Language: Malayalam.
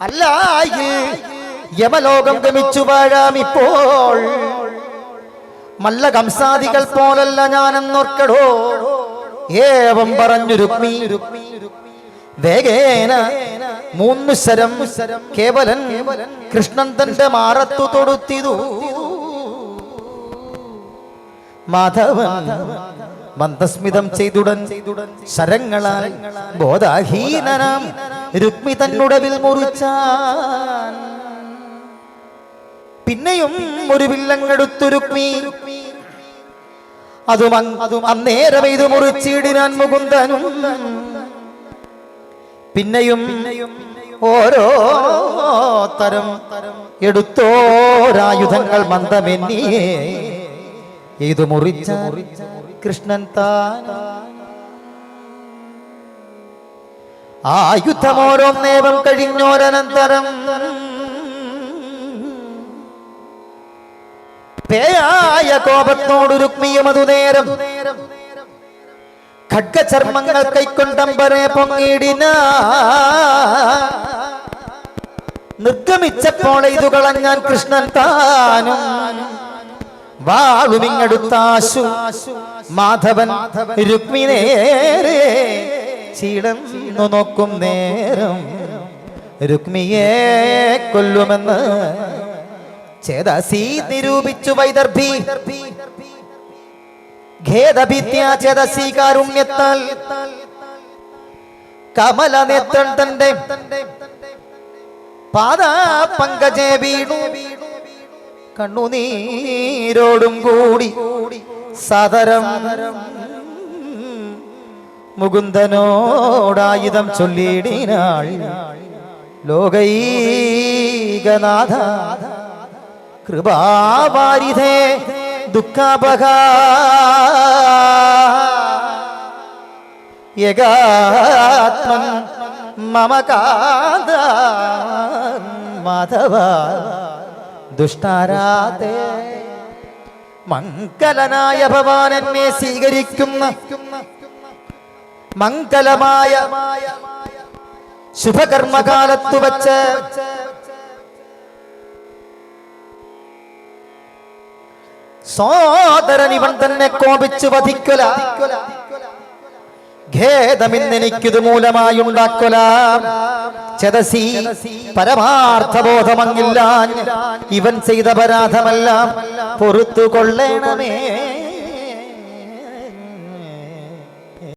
അല്ല യമലോകം ഗമിച്ചു വാഴാമിപ്പോൾ. മല്ല കംസാദികൾ പോലല്ല ഞാനെന്നോർക്കടോ. ഏവം പറഞ്ഞു രുക്മി വേഗേന 3 ശരം കേവലൻ കൃഷ്ണൻ തന്റെ മാറത്തു തൊടുത്തിതു. മാധവൻ മന്ദസ്മിതം ചെയ്തുടൻ ശരങ്ങളാൽ ബോധാഹീനനാം രുക്മി തന്നുടവിൽ മുറിച്ചാൻ. പിന്നെയും ഒരു വില്ലങ്ങെടുത്തു രുക്മി, അതും അന്നേരം ഇത് മുറിച്ചിടിനാൻ മുകുന്ദനും. പിന്നെയും ഓരോ തരം എടുത്തോരായുധങ്ങൾ മന്ദമെന്നിയേ ഇത് മുറിച്ച കൃഷ്ണൻ താൻ. ആയുധമോരോന്നേവം കഴിഞ്ഞോരനന്തരം പേയായ കോപത്തോട് രുക്മിയും അതു നേരം ഖഡ്ഗചർമ്മങ്ങൾ കൈക്കൊണ്ടമ്പരെ പൊങ്ങിടിന. നിർഗമിച്ചപ്പോൾ ഇത് കളഞ്ഞാൻ കൃഷ്ണൻ താനും വാളുമിങ്ങടുത്താശു. മാധവൻ രുക്മി നേരെ ചീടന്നു നോക്കും നേരം രുക്മിയെ കൊല്ലുമെന്ന് ചേതസി നിരൂപിച്ചു വൈദർഭി. ഖേദഭിത്യ ചേതസി കാരുണ്യത്താൽ കമലനേത്രൻ തന്റെ പാദപങ്കജേ വീണു. കണ്ണുനീരോടും കൂടി സദരം മുകുന്ദനോടായുധം ചൊല്ലിടിനാൾ. ലോകൈകനാഥ കൃപാവാരിധേ ദുഃഖാപഹ യഗാത്മൻ മമ കാന്ത മാധവ ദുഷ്ടാരാധേ. മംഗലനായ ഭവാൻ എന്നെ സ്വീകരിക്കുന്ന മംഗലമായ ശുഭകർമ്മകാലത്തു വച്ച് സോദരൻ ഇവൻ തന്നെ കോപിച്ചു വധിക്കൊല. ഖേദമിന്നെനിക്കിത് മൂലമായുണ്ടാക്കൊല. ചേതസി പരമാർത്ഥബോധമങ്ങില്ല. ഇവൻ ചെയ്ത അപരാധമെല്ലാം പൊറുത്തു കൊള്ളണമേ.